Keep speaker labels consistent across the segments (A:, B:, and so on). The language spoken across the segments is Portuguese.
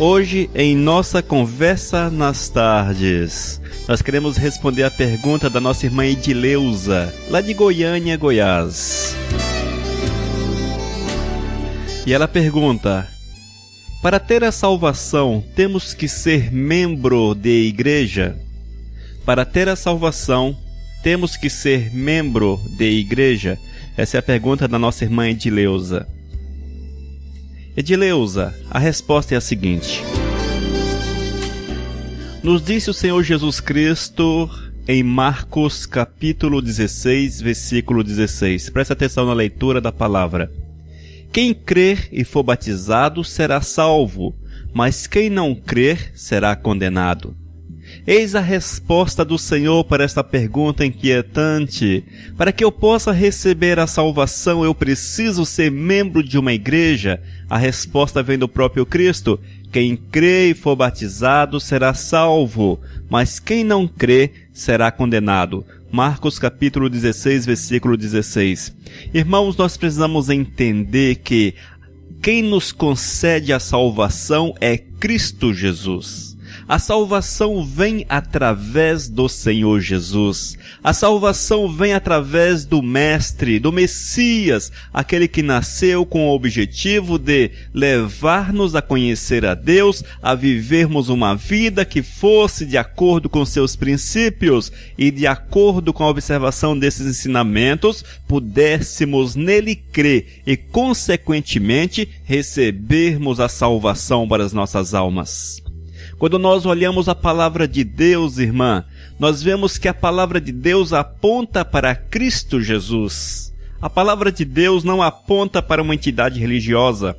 A: Hoje, em nossa conversa nas tardes, nós queremos responder a pergunta da nossa irmã Edileuza, lá de Goiânia, Goiás. E ela pergunta: para ter a salvação, temos que ser membro de igreja? Para ter a salvação, temos que ser membro de igreja? Essa é a pergunta da nossa irmã Edileuza. Edileuza, a resposta é a seguinte: nos disse o Senhor Jesus Cristo em Marcos capítulo 16, versículo 16. Presta atenção na leitura da palavra. Quem crer e for batizado será salvo, mas quem não crer será condenado. Eis a resposta do Senhor para esta pergunta inquietante. Para que eu possa receber a salvação, eu preciso ser membro de uma igreja? A resposta vem do próprio Cristo. Quem crê e for batizado será salvo, mas quem não crê será condenado. Marcos capítulo 16, versículo 16. Irmãos, nós precisamos entender que quem nos concede a salvação é Cristo Jesus. A salvação vem através do Senhor Jesus. A salvação vem através do Mestre, do Messias, aquele que nasceu com o objetivo de levar-nos a conhecer a Deus, a vivermos uma vida que fosse de acordo com seus princípios e de acordo com a observação desses ensinamentos, pudéssemos nele crer e, consequentemente, recebermos a salvação para as nossas almas. Quando nós olhamos a palavra de Deus, irmã, nós vemos que a palavra de Deus aponta para Cristo Jesus. A palavra de Deus não aponta para uma entidade religiosa.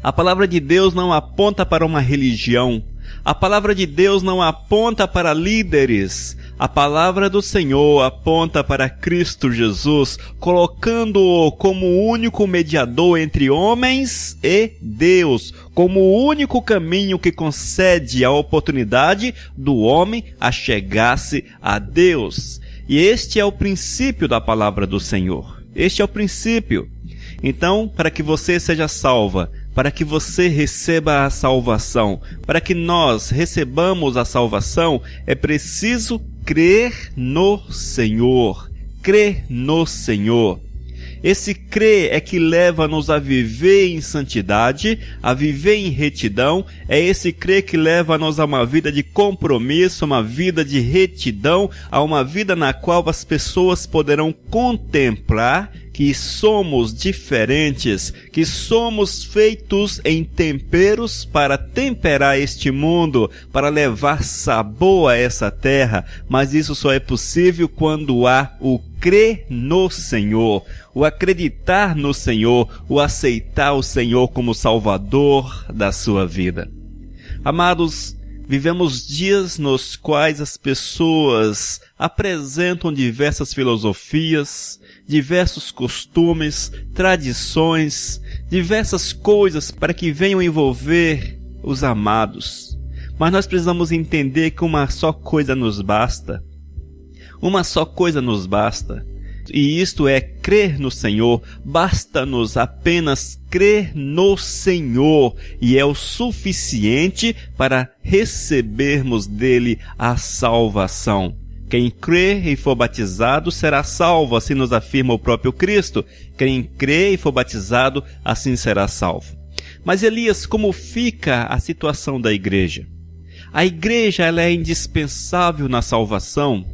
A: A palavra de Deus não aponta para uma religião. A palavra de Deus não aponta para líderes. A palavra do Senhor aponta para Cristo Jesus, colocando-o como o único mediador entre homens e Deus, como o único caminho que concede a oportunidade do homem a chegar-se a Deus. E este é o princípio da palavra do Senhor. Este é o princípio. Então, para que você seja salva, para que você receba a salvação, para que nós recebamos a salvação, é preciso crer no Senhor. Crer no Senhor. Esse crer é que leva-nos a viver em santidade, a viver em retidão. É esse crer que leva-nos a uma vida de compromisso, uma vida de retidão, a uma vida na qual as pessoas poderão contemplar que somos diferentes, que somos feitos em temperos para temperar este mundo, para levar sabor a essa terra, mas isso só é possível quando há o crer no Senhor, o acreditar no Senhor, o aceitar o Senhor como Salvador da sua vida. Amados, vivemos dias nos quais as pessoas apresentam diversas filosofias, diversos costumes, tradições, diversas coisas para que venham envolver os amados. Mas nós precisamos entender que uma só coisa nos basta. Uma só coisa nos basta. E isto é crer no Senhor. Basta-nos apenas crer no Senhor. E é o suficiente para recebermos dele a salvação. Quem crer e for batizado será salvo, assim nos afirma o próprio Cristo. Quem crer e for batizado, assim será salvo. Mas Elias, como fica a situação da igreja? A igreja ela é indispensável na salvação.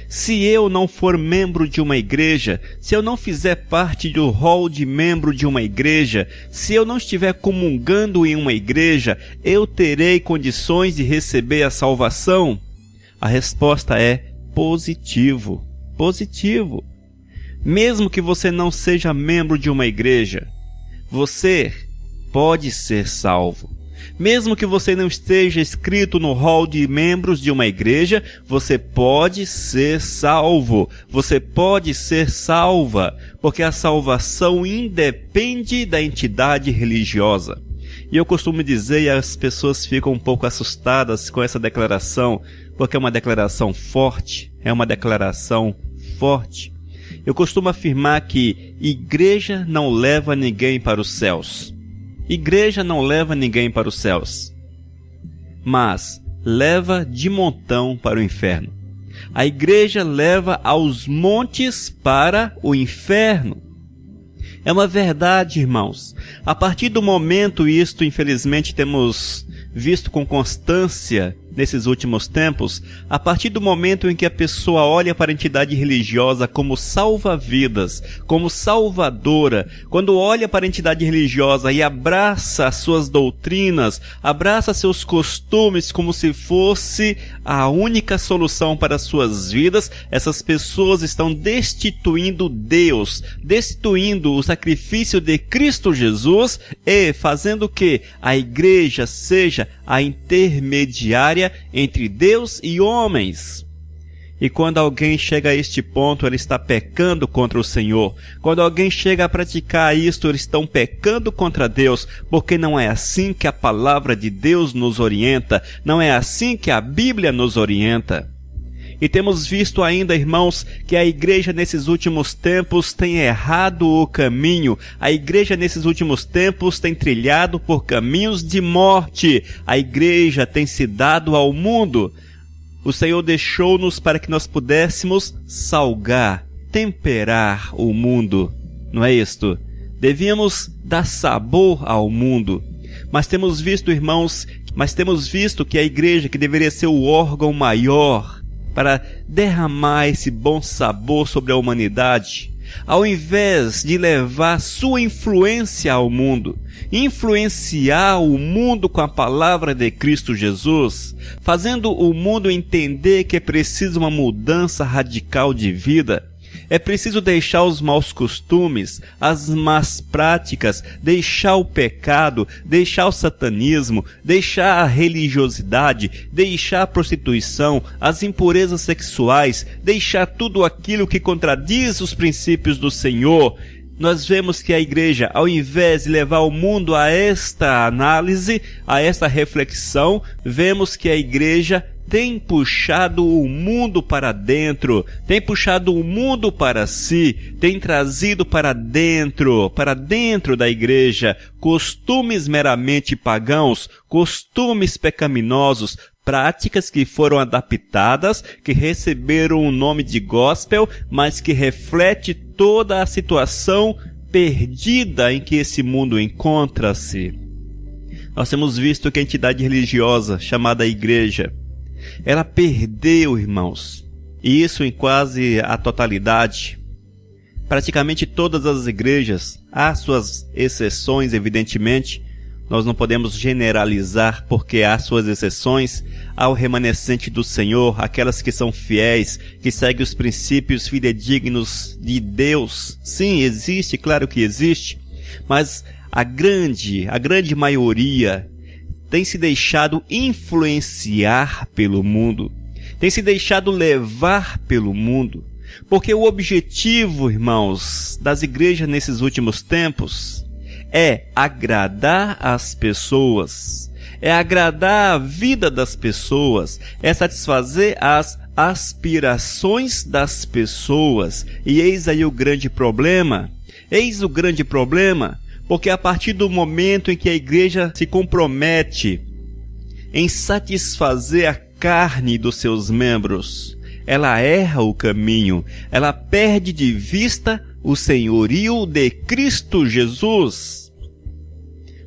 A: Se eu não for membro de uma igreja, se eu não fizer parte do rol de membro de uma igreja, se eu não estiver comungando em uma igreja, eu terei condições de receber a salvação? A resposta é positivo. Positivo. Mesmo que você não seja membro de uma igreja, você pode ser salvo. Mesmo que você não esteja inscrito no rol de membros de uma igreja, você pode ser salvo. Você pode ser salva, porque a salvação independe da entidade religiosa. E eu costumo dizer, e as pessoas ficam um pouco assustadas com essa declaração, porque é uma declaração forte, Eu costumo afirmar que igreja não leva ninguém para os céus. Igreja não leva ninguém para os céus, mas leva de montão para o inferno. A igreja leva aos montes para o inferno. É uma verdade, irmãos. A partir do momento, isto infelizmente temos visto com constância nesses últimos tempos, a partir do momento em que a pessoa olha para a entidade religiosa como salva-vidas, como salvadora, quando olha para a entidade religiosa e abraça as suas doutrinas, abraça seus costumes como se fosse a única solução para as suas vidas, essas pessoas estão destituindo Deus, destituindo o sacrifício de Cristo Jesus e fazendo que a igreja seja a intermediária entre Deus e homens. E quando alguém chega a este ponto, ele está pecando contra o Senhor. Quando alguém chega a praticar isto, eles estão pecando contra Deus, porque não é assim que a palavra de Deus nos orienta, não é assim que a Bíblia nos orienta. E temos visto ainda, irmãos, que a igreja nesses últimos tempos tem errado o caminho. A igreja nesses últimos tempos tem trilhado por caminhos de morte. A igreja tem se dado ao mundo. O Senhor deixou-nos para que nós pudéssemos salgar, temperar o mundo. Não é isto? Devíamos dar sabor ao mundo. Mas temos visto, irmãos, que a igreja, que deveria ser o órgão maior para derramar esse bom sabor sobre a humanidade, ao invés de levar sua influência ao mundo, influenciar o mundo com a palavra de Cristo Jesus, fazendo o mundo entender que é preciso uma mudança radical de vida, é preciso deixar os maus costumes, as más práticas, deixar o pecado, deixar o satanismo, deixar a religiosidade, deixar a prostituição, as impurezas sexuais, deixar tudo aquilo que contradiz os princípios do Senhor. Nós vemos que a igreja, ao invés de levar o mundo a esta análise, a esta reflexão, vemos que a igreja tem puxado o mundo para dentro, tem puxado o mundo para si, tem trazido para dentro da igreja, costumes meramente pagãos, costumes pecaminosos, práticas que foram adaptadas, que receberam o nome de gospel, mas que reflete toda a situação perdida em que esse mundo encontra-se. Nós temos visto que a entidade religiosa, chamada igreja, ela perdeu, irmãos, e isso em quase a totalidade. Praticamente todas as igrejas, há suas exceções, evidentemente, nós não podemos generalizar porque há suas exceções, há o remanescente do Senhor, aquelas que são fiéis, que seguem os princípios fidedignos de Deus. Sim, existe, claro que existe, mas a grande maioria tem se deixado influenciar pelo mundo, tem se deixado levar pelo mundo, porque o objetivo, irmãos, das igrejas nesses últimos tempos é agradar as pessoas, é agradar a vida das pessoas, é satisfazer as aspirações das pessoas. E eis aí o grande problema, porque a partir do momento em que a igreja se compromete em satisfazer a carne dos seus membros, ela erra o caminho, ela perde de vista o senhorio de Cristo Jesus.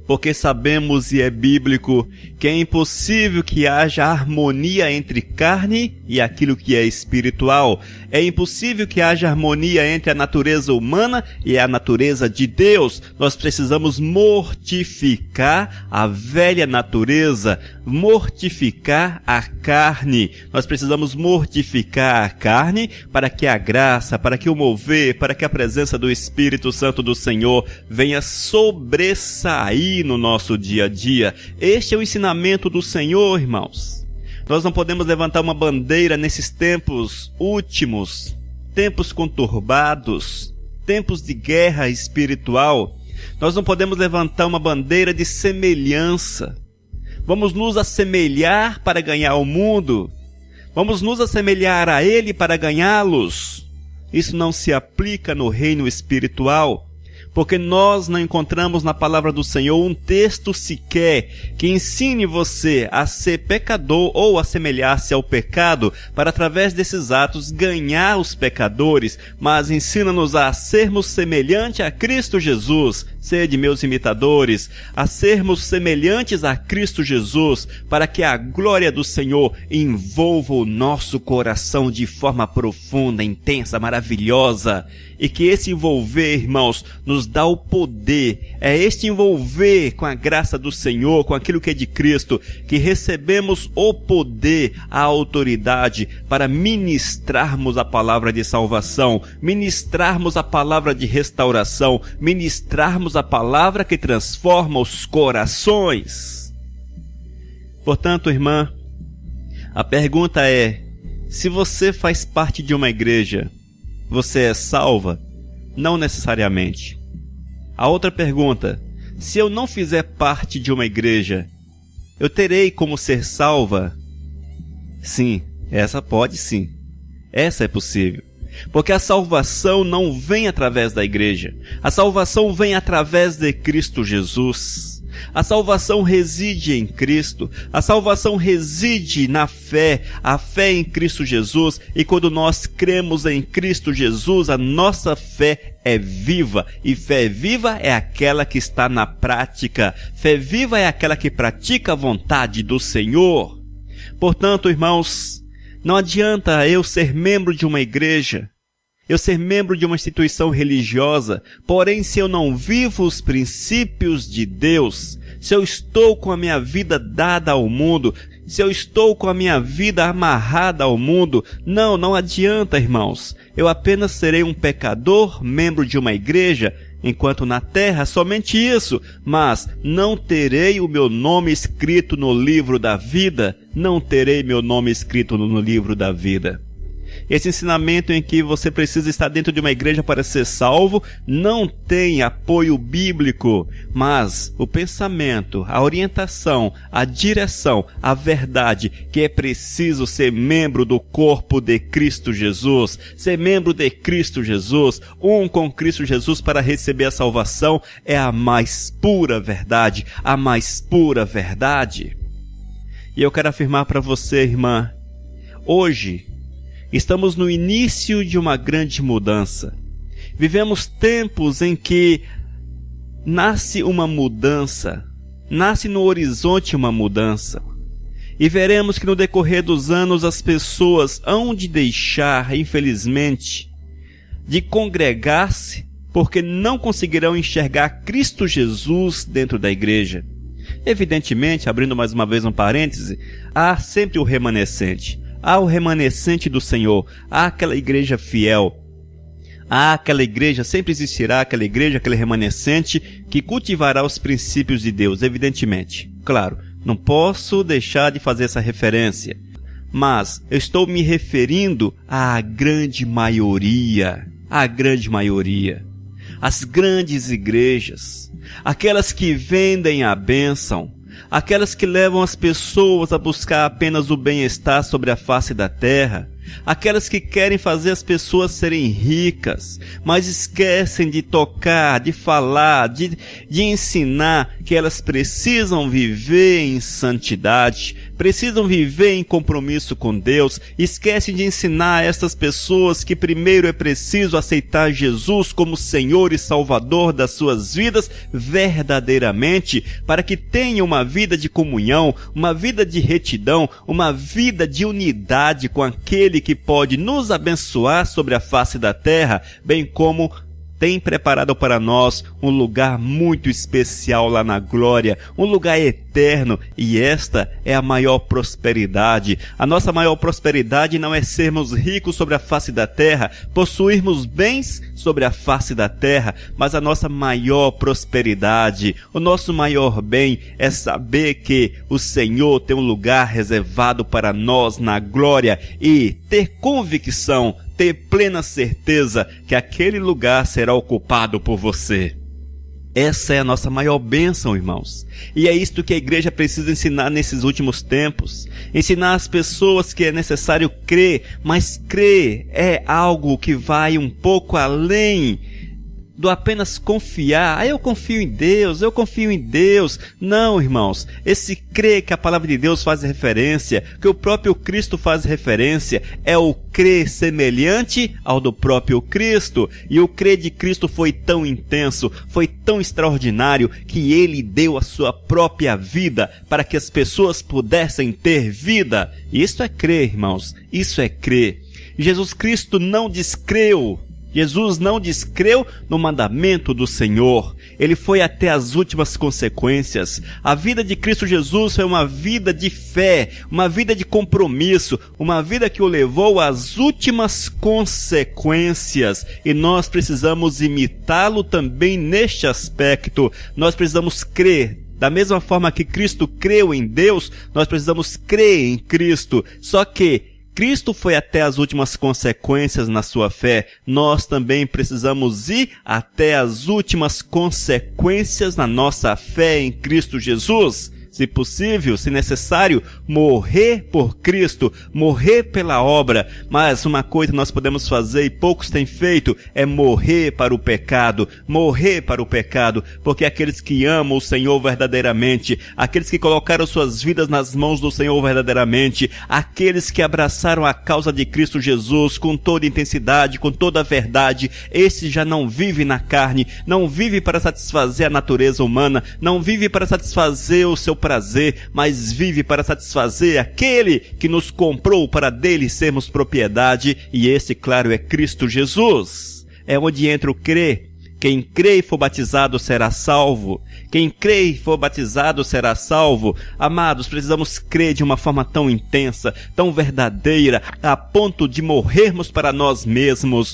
A: Porque sabemos, e é bíblico, que é impossível que haja harmonia entre carne e aquilo que é espiritual. É impossível que haja harmonia entre a natureza humana e a natureza de Deus. Nós precisamos mortificar a velha natureza, mortificar a carne. Nós precisamos mortificar a carne para que a graça, para que o mover, para que a presença do Espírito Santo do Senhor venha sobressair no nosso dia a dia. Este é o ensinamento do Senhor, irmãos. Nós não podemos levantar uma bandeira nesses tempos últimos, tempos conturbados, tempos de guerra espiritual. Nós não podemos levantar uma bandeira de semelhança. Vamos nos assemelhar para ganhar o mundo. Vamos nos assemelhar a Ele para ganhá-los. Isso não se aplica no reino espiritual. Porque nós não encontramos na palavra do Senhor um texto sequer que ensine você a ser pecador ou assemelhar-se ao pecado para, através desses atos, ganhar os pecadores, mas ensina-nos a sermos semelhantes a Cristo Jesus. Sede meus imitadores, a sermos semelhantes a Cristo Jesus, para que a glória do Senhor envolva o nosso coração de forma profunda, intensa, maravilhosa. E que esse envolver, irmãos, nos dá o poder. É este envolver com a graça do Senhor, com aquilo que é de Cristo, que recebemos o poder, a autoridade para ministrarmos a palavra de salvação, ministrarmos a palavra de restauração, ministrarmos a palavra que transforma os corações. Portanto, irmã, a pergunta é: se você faz parte de uma igreja, você é salva? Não necessariamente. A outra pergunta: se eu não fizer parte de uma igreja, eu terei como ser salva? Sim, essa pode sim. Essa é possível. Porque a salvação não vem através da igreja. A salvação vem através de Cristo Jesus. A salvação reside em Cristo. A salvação reside na fé. A fé em Cristo Jesus. E quando nós cremos em Cristo Jesus, a nossa fé é viva. E fé viva é aquela que está na prática. Fé viva é aquela que pratica a vontade do Senhor. Portanto, irmãos, não adianta eu ser membro de uma igreja, eu ser membro de uma instituição religiosa, porém se eu não vivo os princípios de Deus, se eu estou com a minha vida dada ao mundo, se eu estou com a minha vida amarrada ao mundo, não adianta, irmãos. Eu apenas serei um pecador, membro de uma igreja, enquanto na terra somente isso, mas não terei o meu nome escrito no livro da vida, não terei meu nome escrito no livro da vida. Esse ensinamento em que você precisa estar dentro de uma igreja para ser salvo não tem apoio bíblico, mas o pensamento, a orientação, a direção, a verdade que é preciso ser membro do corpo de Cristo Jesus, ser membro de Cristo Jesus, um com Cristo Jesus para receber a salvação, é a mais pura verdade, a mais pura verdade. E eu quero afirmar para você, irmã, hoje estamos no início de uma grande mudança. Vivemos tempos em que nasce uma mudança, nasce no horizonte uma mudança. E veremos que no decorrer dos anos as pessoas hão de deixar, infelizmente, de congregar-se porque não conseguirão enxergar Cristo Jesus dentro da igreja. Evidentemente, abrindo mais uma vez um parêntese, há sempre o remanescente. Há o remanescente do Senhor, há aquela igreja fiel, há aquela igreja, sempre existirá aquela igreja, aquele remanescente que cultivará os princípios de Deus, evidentemente. Claro, não posso deixar de fazer essa referência, mas eu estou me referindo à grande maioria, as grandes igrejas, aquelas que vendem a bênção, aquelas que levam as pessoas a buscar apenas o bem-estar sobre a face da terra, aquelas que querem fazer as pessoas serem ricas, mas esquecem de tocar, de falar, de ensinar que elas precisam viver em santidade, precisam viver em compromisso com Deus, esquecem de ensinar a estas pessoas que primeiro é preciso aceitar Jesus como Senhor e Salvador das suas vidas verdadeiramente, para que tenham uma vida de comunhão, uma vida de retidão, uma vida de unidade com aquele que pode nos abençoar sobre a face da terra, bem como tem preparado para nós um lugar muito especial lá na glória, um lugar eterno, e esta é a maior prosperidade. A nossa maior prosperidade não é sermos ricos sobre a face da terra, possuirmos bens sobre a face da terra, mas a nossa maior prosperidade, o nosso maior bem é saber que o Senhor tem um lugar reservado para nós na glória e ter convicção, ter plena certeza que aquele lugar será ocupado por você. Essa é a nossa maior bênção, irmãos. E é isto que a igreja precisa ensinar nesses últimos tempos. Ensinar às pessoas que é necessário crer, mas crer é algo que vai um pouco além do apenas confiar. Eu confio em Deus, eu confio em Deus. Não, irmãos, esse crer que a palavra de Deus faz referência, que o próprio Cristo faz referência, é o crer semelhante ao do próprio Cristo. E o crer de Cristo foi tão intenso, foi tão extraordinário, que ele deu a sua própria vida para que as pessoas pudessem ter vida. Isso é crer, irmãos, isso é crer. Jesus Cristo não descreu. Jesus não descreu no mandamento do Senhor. Ele foi até as últimas consequências. A vida de Cristo Jesus foi uma vida de fé, uma vida de compromisso, uma vida que o levou às últimas consequências. E nós precisamos imitá-lo também neste aspecto. Nós precisamos crer. Da mesma forma que Cristo creu em Deus, nós precisamos crer em Cristo. Só que Cristo foi até as últimas consequências na sua fé. Nós também precisamos ir até as últimas consequências na nossa fé em Cristo Jesus. Se possível, se necessário, morrer por Cristo, morrer pela obra. Mas uma coisa nós podemos fazer e poucos têm feito é morrer para o pecado, porque aqueles que amam o Senhor verdadeiramente, aqueles que colocaram suas vidas nas mãos do Senhor verdadeiramente, aqueles que abraçaram a causa de Cristo Jesus com toda intensidade, com toda a verdade, esse já não vive na carne, não vive para satisfazer a natureza humana, não vive para satisfazer o seu prazer, mas vive para satisfazer aquele que nos comprou para dele sermos propriedade, e esse, claro, é Cristo Jesus. É onde entra o crer. Quem crê e for batizado será salvo. Quem crê e for batizado será salvo. Amados, precisamos crer de uma forma tão intensa, tão verdadeira, a ponto de morrermos para nós mesmos,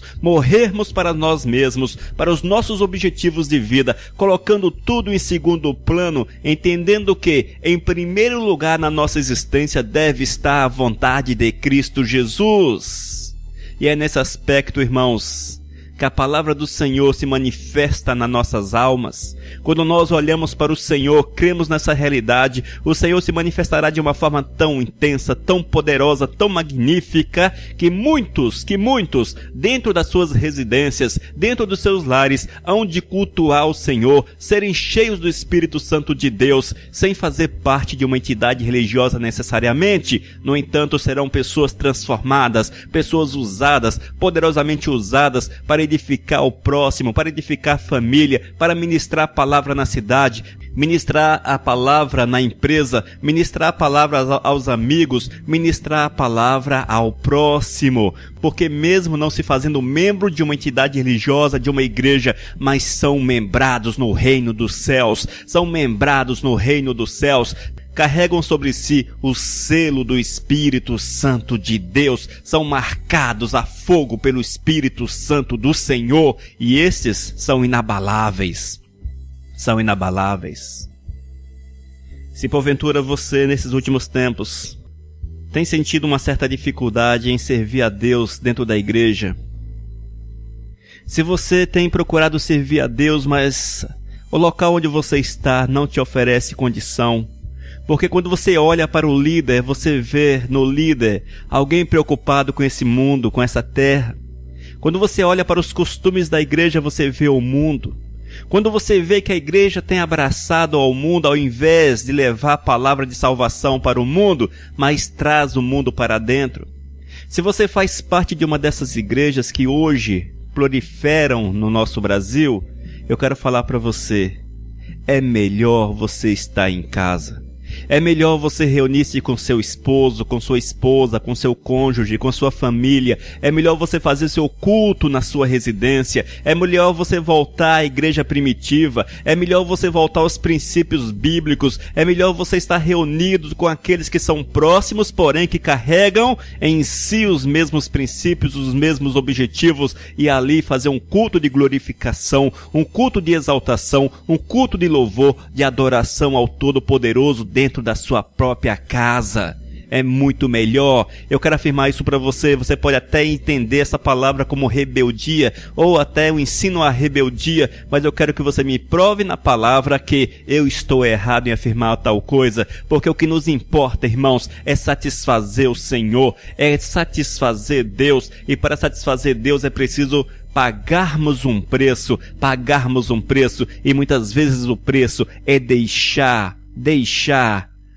A: para os nossos objetivos de vida, colocando tudo em segundo plano, entendendo que, em primeiro lugar na nossa existência, deve estar a vontade de Cristo Jesus. E é nesse aspecto, irmãos, que a palavra do Senhor se manifesta nas nossas almas. Quando nós olhamos para o Senhor, cremos nessa realidade, o Senhor se manifestará de uma forma tão intensa, tão poderosa, tão magnífica, que muitos, dentro das suas residências, dentro dos seus lares, hão de cultuar o Senhor, serem cheios do Espírito Santo de Deus, sem fazer parte de uma entidade religiosa necessariamente. No entanto, serão pessoas transformadas, pessoas usadas, poderosamente usadas, para edificar o próximo, para edificar a família, para ministrar a palavra na cidade, ministrar a palavra na empresa, ministrar a palavra aos amigos, ministrar a palavra ao próximo. Porque mesmo não se fazendo membro de uma entidade religiosa, de uma igreja, mas são membrados no reino dos céus, carregam sobre si o selo do Espírito Santo de Deus, são marcados a fogo pelo Espírito Santo do Senhor, e esses são inabaláveis. Se porventura você, nesses últimos tempos, tem sentido uma certa dificuldade em servir a Deus dentro da igreja, se você tem procurado servir a Deus, mas o local onde você está não te oferece condição, porque quando você olha para o líder, você vê no líder alguém preocupado com esse mundo, com essa terra. Quando você olha para os costumes da igreja, você vê o mundo. Quando você vê que a igreja tem abraçado ao mundo, ao invés de levar a palavra de salvação para o mundo, mas traz o mundo para dentro. Se você faz parte de uma dessas igrejas que hoje proliferam no nosso Brasil, eu quero falar para você, é melhor você estar em casa. É melhor você reunir-se com seu esposo, com sua esposa, com seu cônjuge, com sua família. É melhor você fazer seu culto na sua residência. É melhor você voltar à igreja primitiva. É melhor você voltar aos princípios bíblicos. É melhor você estar reunido com aqueles que são próximos, porém que carregam em si os mesmos princípios, os mesmos objetivos, e ali fazer um culto de glorificação, um culto de exaltação, um culto de louvor, de adoração ao Todo-Poderoso dentro da sua própria casa. é muito melhor. Eu quero afirmar isso para você. Você pode até entender essa palavra como rebeldia, ou até o ensino à rebeldia, mas eu quero que você me prove na palavra que eu estou errado em afirmar tal coisa, porque o que nos importa, irmãos, é satisfazer o Senhor, é satisfazer Deus, e para satisfazer Deus é preciso pagarmos um preço, e muitas vezes o preço é deixar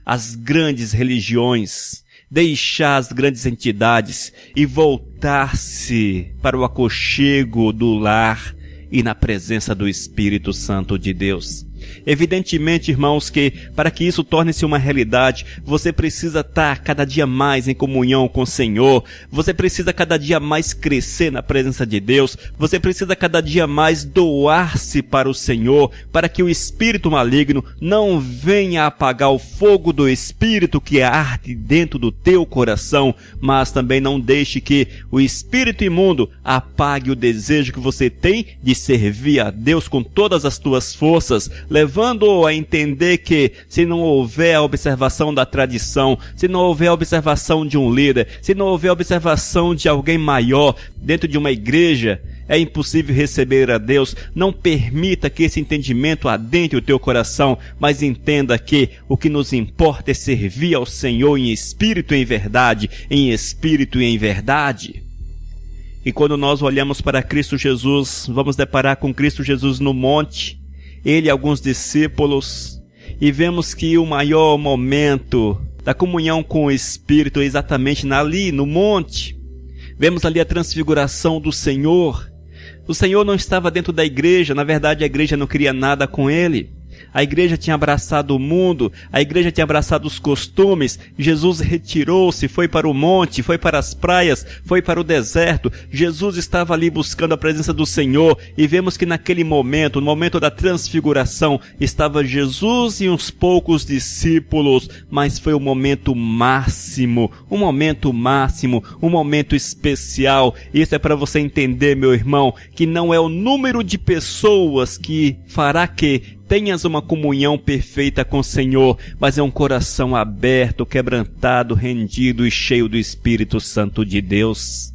A: as grandes religiões, deixar as grandes entidades e voltar-se para o aconchego do lar e na presença do Espírito Santo de Deus. Evidentemente, irmãos, que para que isso torne-se uma realidade, você precisa estar cada dia mais em comunhão com o Senhor, você precisa cada dia mais crescer na presença de Deus, você precisa cada dia mais doar-se para o Senhor, para que o espírito maligno não venha apagar o fogo do Espírito que arde dentro do teu coração, mas também não deixe que o espírito imundo apague o desejo que você tem de servir a Deus com todas as tuas forças, levando-o a entender que se não houver a observação da tradição, se não houver a observação de um líder, se não houver a observação de alguém maior dentro de uma igreja, é impossível receber a Deus. Não permita que esse entendimento adentre o teu coração, mas entenda que o que nos importa é servir ao Senhor em espírito e em verdade, em espírito e em verdade. E quando nós olhamos para Cristo Jesus, vamos deparar com Cristo Jesus no monte, ele e alguns discípulos, e vemos que o maior momento da comunhão com o Espírito é exatamente ali no monte. Vemos ali a transfiguração do Senhor. O Senhor não estava dentro da igreja, na verdade a igreja não queria nada com ele. A igreja tinha abraçado o mundo, a igreja tinha abraçado os costumes. Jesus retirou-se, foi para o monte, foi para as praias, foi para o deserto. Jesus estava ali buscando a presença do Senhor, e vemos que naquele momento, no momento da transfiguração, estava Jesus e uns poucos discípulos, mas foi o momento máximo, um momento especial. Isso é para você entender, meu irmão, que não é o número de pessoas que fará que tenhas uma comunhão perfeita com o Senhor, mas é um coração aberto, quebrantado, rendido e cheio do Espírito Santo de Deus.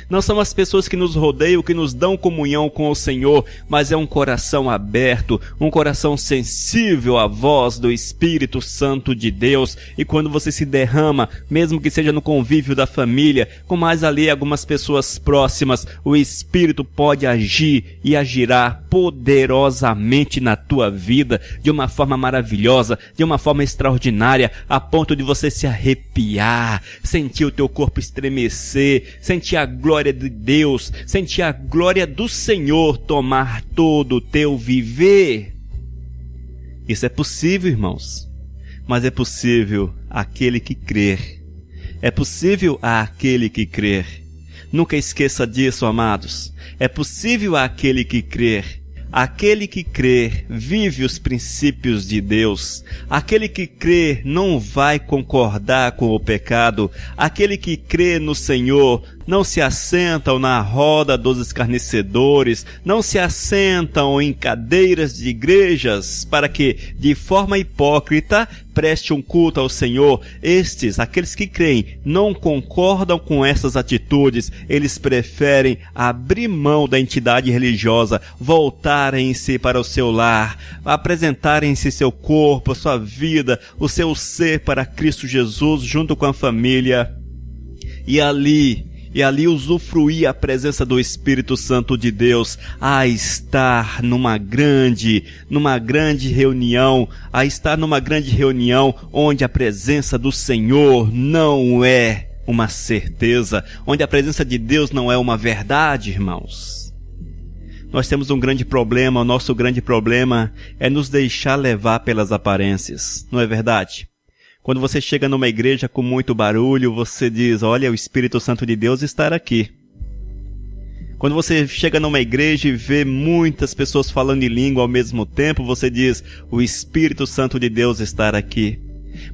A: Não são as pessoas que nos rodeiam que nos dão comunhão com o Senhor, mas é um coração aberto, um coração sensível à voz do Espírito Santo de Deus. E quando você se derrama, mesmo que seja no convívio da família, com mais ali algumas pessoas próximas, o Espírito pode agir e agirá poderosamente na tua vida, de uma forma maravilhosa, de uma forma extraordinária, a ponto de você se arrepiar, sentir o teu corpo estremecer, sentir a glória de Deus, sentir a glória do Senhor tomar todo o teu viver. Isso é possível, irmãos, mas é possível àquele que crer. É possível àquele que crer. Nunca esqueça disso, amados. É possível àquele que crer. Aquele que crê vive os princípios de Deus. Aquele que crê não vai concordar com o pecado. Aquele que crê no Senhor não se assentam na roda dos escarnecedores, não se assentam em cadeiras de igrejas para que, de forma hipócrita, preste um culto ao Senhor. Estes, aqueles que creem, não concordam com essas atitudes. Eles preferem abrir mão da entidade religiosa, voltarem-se para o seu lar, apresentarem-se seu corpo, a sua vida, o seu ser para Cristo Jesus junto com a família. E ali usufruir a presença do Espírito Santo de Deus, a estar numa grande reunião, onde a presença do Senhor não é uma certeza, onde a presença de Deus não é uma verdade, irmãos. Nós temos um grande problema, o nosso grande problema é nos deixar levar pelas aparências, não é verdade? Quando você chega numa igreja com muito barulho, você diz, olha, o Espírito Santo de Deus está aqui. Quando você chega numa igreja e vê muitas pessoas falando em língua ao mesmo tempo, você diz, o Espírito Santo de Deus está aqui.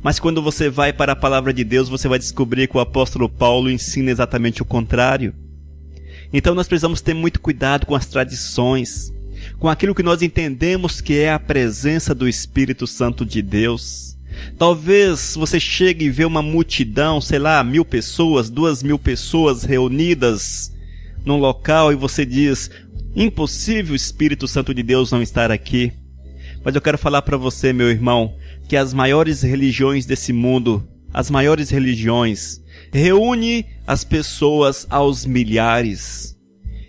A: Mas quando você vai para a palavra de Deus, você vai descobrir que o apóstolo Paulo ensina exatamente o contrário. Então nós precisamos ter muito cuidado com as tradições, com aquilo que nós entendemos que é a presença do Espírito Santo de Deus. Talvez você chegue e vê uma multidão, sei lá, 1.000 pessoas, 2.000 pessoas reunidas num local e você diz, impossível o Espírito Santo de Deus não estar aqui. Mas eu quero falar para você, meu irmão, que as maiores religiões desse mundo, as maiores religiões, reúne as pessoas aos milhares.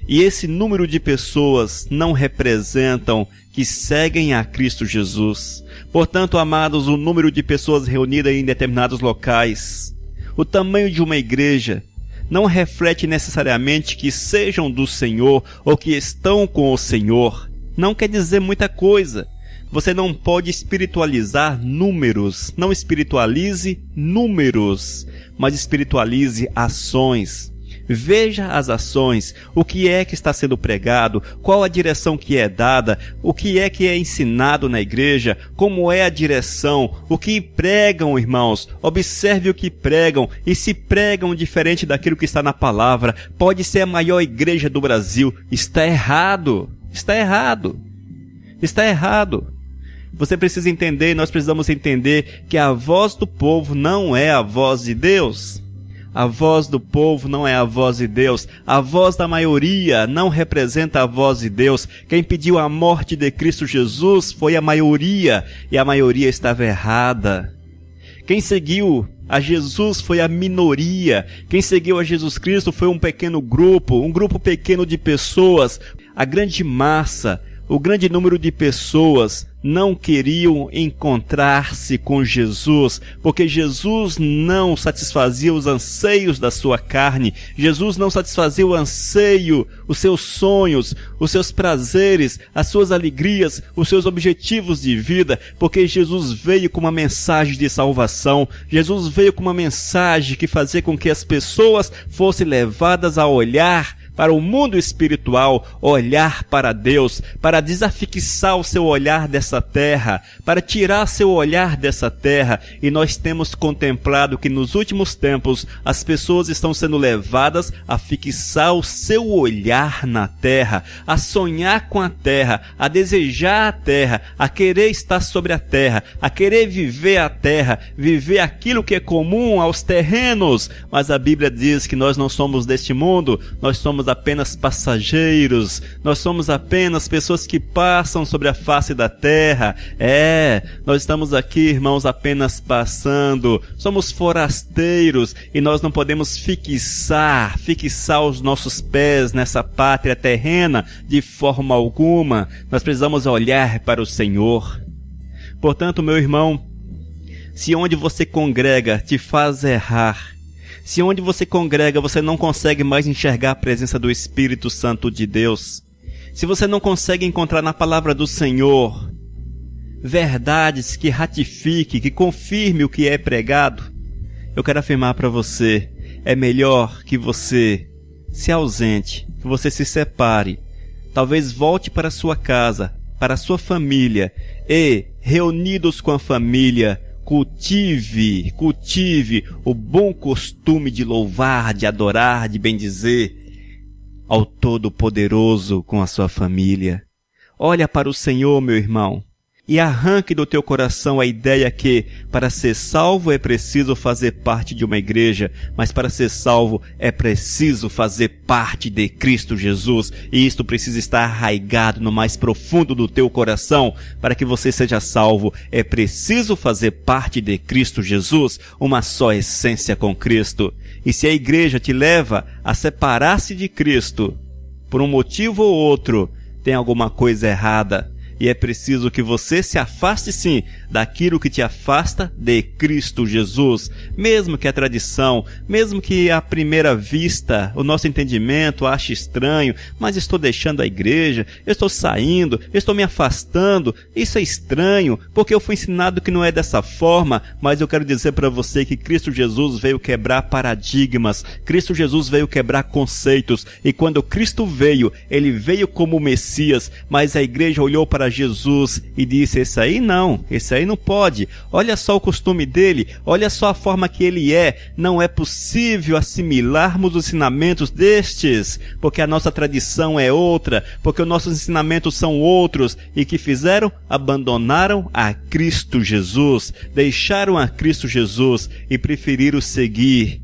A: E esse número de pessoas não representam que seguem a Cristo Jesus. Portanto, amados, o número de pessoas reunidas em determinados locais, o tamanho de uma igreja, não reflete necessariamente que sejam do Senhor ou que estão com o Senhor. Não quer dizer muita coisa. Você não pode espiritualizar números. Não espiritualize números, mas espiritualize ações. Veja as ações, o que é que está sendo pregado, qual a direção que é dada, o que é ensinado na igreja, como é a direção, o que pregam, irmãos. Observe o que pregam, e se pregam diferente daquilo que está na palavra, pode ser a maior igreja do Brasil. Está errado, está errado, está errado. Você precisa entender, nós precisamos entender que a voz do povo não é a voz de Deus. A voz do povo não é a voz de Deus. A voz da maioria não representa a voz de Deus. Quem pediu a morte de Cristo Jesus foi a maioria, e a maioria estava errada. Quem seguiu a Jesus foi a minoria. Quem seguiu a Jesus Cristo foi um pequeno grupo, um grupo pequeno de pessoas. A grande massa, o grande número de pessoas não queriam encontrar-se com Jesus, porque Jesus não satisfazia os anseios da sua carne, Jesus não satisfazia o anseio, os seus sonhos, os seus prazeres, as suas alegrias, os seus objetivos de vida, porque Jesus veio com uma mensagem de salvação, Jesus veio com uma mensagem que fazia com que as pessoas fossem levadas a olhar para o mundo espiritual, olhar para Deus, para desafixar o seu olhar dessa terra, para tirar seu olhar dessa terra. E nós temos contemplado que nos últimos tempos as pessoas estão sendo levadas a fixar o seu olhar na terra, a sonhar com a terra, a desejar a terra, a querer estar sobre a terra, a querer viver a terra, viver aquilo que é comum aos terrenos. Mas a Bíblia diz que nós não somos deste mundo, nós somos apenas passageiros, nós somos apenas pessoas que passam sobre a face da terra. Nós estamos aqui, irmãos, apenas passando, somos forasteiros e nós não podemos fixar os nossos pés nessa pátria terrena de forma alguma. Nós precisamos olhar para o Senhor. Portanto, meu irmão, se onde você congrega te faz errar, se onde você congrega você não consegue mais enxergar a presença do Espírito Santo de Deus, se você não consegue encontrar na palavra do Senhor verdades que ratifique, que confirme o que é pregado, eu quero afirmar para você, é melhor que você se ausente, que você se separe, talvez volte para a sua casa, para a sua família e, reunidos com a família, cultive o bom costume de louvar, de adorar, de bendizer ao Todo-Poderoso com a sua família. Olha para o Senhor, meu irmão, e arranque do teu coração a ideia que, para ser salvo, é preciso fazer parte de uma igreja, mas para ser salvo é preciso fazer parte de Cristo Jesus, e isto precisa estar arraigado no mais profundo do teu coração. Para que você seja salvo, é preciso fazer parte de Cristo Jesus, uma só essência com Cristo. E se a igreja te leva a separar-se de Cristo, por um motivo ou outro, tem alguma coisa errada. E é preciso que você se afaste sim daquilo que te afasta de Cristo Jesus. Mesmo que a tradição, mesmo que à primeira vista o nosso entendimento ache estranho, mas estou deixando a igreja, eu estou saindo, eu estou me afastando, isso é estranho, porque eu fui ensinado que não é dessa forma. Mas eu quero dizer para você que Cristo Jesus veio quebrar paradigmas, Cristo Jesus veio quebrar conceitos, e quando Cristo veio, ele veio como Messias, mas a igreja olhou para para Jesus e disse: esse aí não pode, olha só o costume dele, olha só a forma que ele é, não é possível assimilarmos os ensinamentos destes, porque a nossa tradição é outra, porque os nossos ensinamentos são outros, e que fizeram? Abandonaram a Cristo Jesus, deixaram a Cristo Jesus e preferiram seguir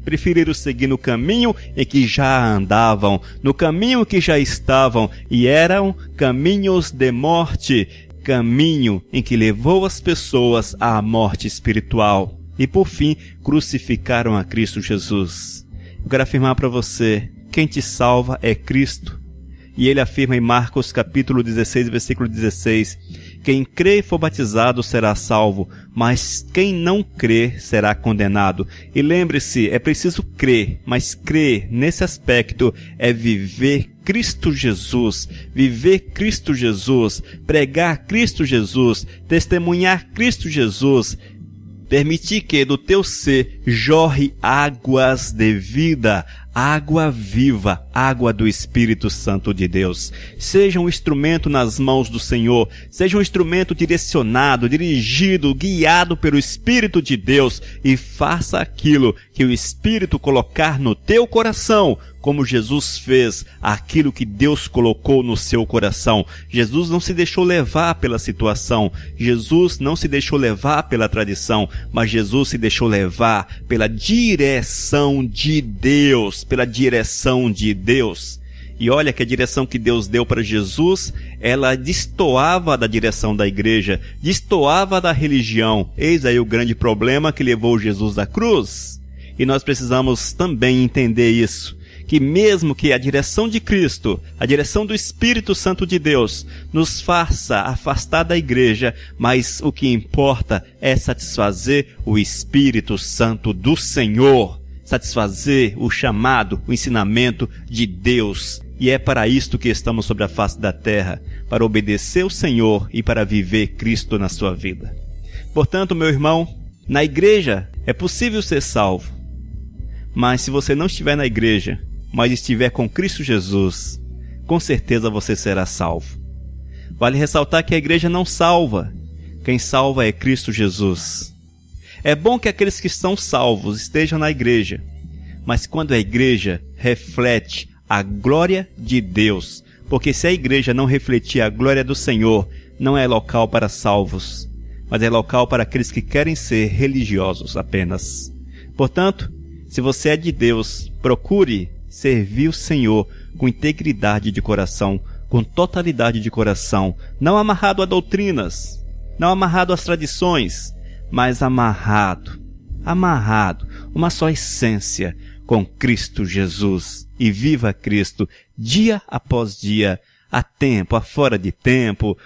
A: no caminho em que já andavam, no caminho que já estavam, e eram caminhos de morte, caminho em que levou as pessoas à morte espiritual. E por fim, crucificaram a Cristo Jesus. Eu quero afirmar para você, quem te salva é Cristo. E ele afirma em Marcos capítulo 16, versículo 16, quem crê e for batizado será salvo, mas quem não crê será condenado. E lembre-se, é preciso crer, mas crer nesse aspecto é viver Cristo Jesus, pregar Cristo Jesus, testemunhar Cristo Jesus, permitir que do teu ser jorre águas de vida, água viva, água do Espírito Santo de Deus. Seja um instrumento nas mãos do Senhor, seja um instrumento direcionado, dirigido, guiado pelo Espírito de Deus, e faça aquilo que o Espírito colocar no teu coração, como Jesus fez aquilo que Deus colocou no seu coração. Jesus não se deixou levar pela situação, Jesus não se deixou levar pela tradição, mas Jesus se deixou levar pela direção de Deus, E olha que a direção que Deus deu para Jesus, ela destoava da direção da igreja, destoava da religião. Eis aí o grande problema que levou Jesus à cruz. E nós precisamos também entender isso, que mesmo que a direção de Cristo, a direção do Espírito Santo de Deus, nos faça afastar da igreja, mas o que importa é satisfazer o Espírito Santo do Senhor, satisfazer o chamado, o ensinamento de Deus. E é para isto que estamos sobre a face da terra, para obedecer o Senhor e para viver Cristo na sua vida. Portanto, meu irmão, na igreja é possível ser salvo, mas se você não estiver na igreja, mas estiver com Cristo Jesus, com certeza você será salvo. Vale ressaltar que a igreja não salva. Quem salva é Cristo Jesus. É bom que aqueles que estão salvos estejam na igreja, mas quando a igreja reflete a glória de Deus, porque se a igreja não refletir a glória do Senhor, não é local para salvos, mas é local para aqueles que querem ser religiosos apenas. Portanto, se você é de Deus, procure servir o Senhor com integridade de coração, com totalidade de coração, não amarrado a doutrinas, não amarrado às tradições, mas amarrado, uma só essência com Cristo Jesus. E viva Cristo dia após dia, a tempo, a fora de tempo.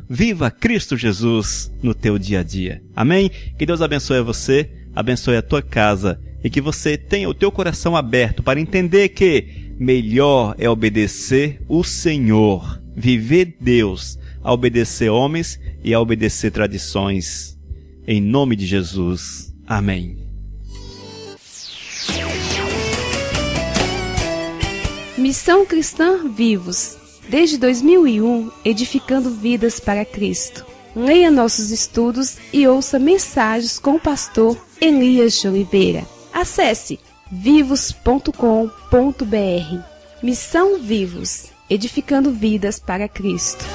A: Viva Cristo Jesus no teu dia a dia. Amém? Que Deus abençoe você, abençoe a tua casa, e que você tenha o teu coração aberto para entender que melhor é obedecer o Senhor, viver Deus, a obedecer homens e a obedecer tradições. Em nome de Jesus. Amém.
B: Missão Cristã Vivos. Desde 2001, edificando vidas para Cristo. Leia nossos estudos e ouça mensagens com o pastor Elias de Oliveira. Acesse vivos.com.br. Missão Vivos, edificando vidas para Cristo.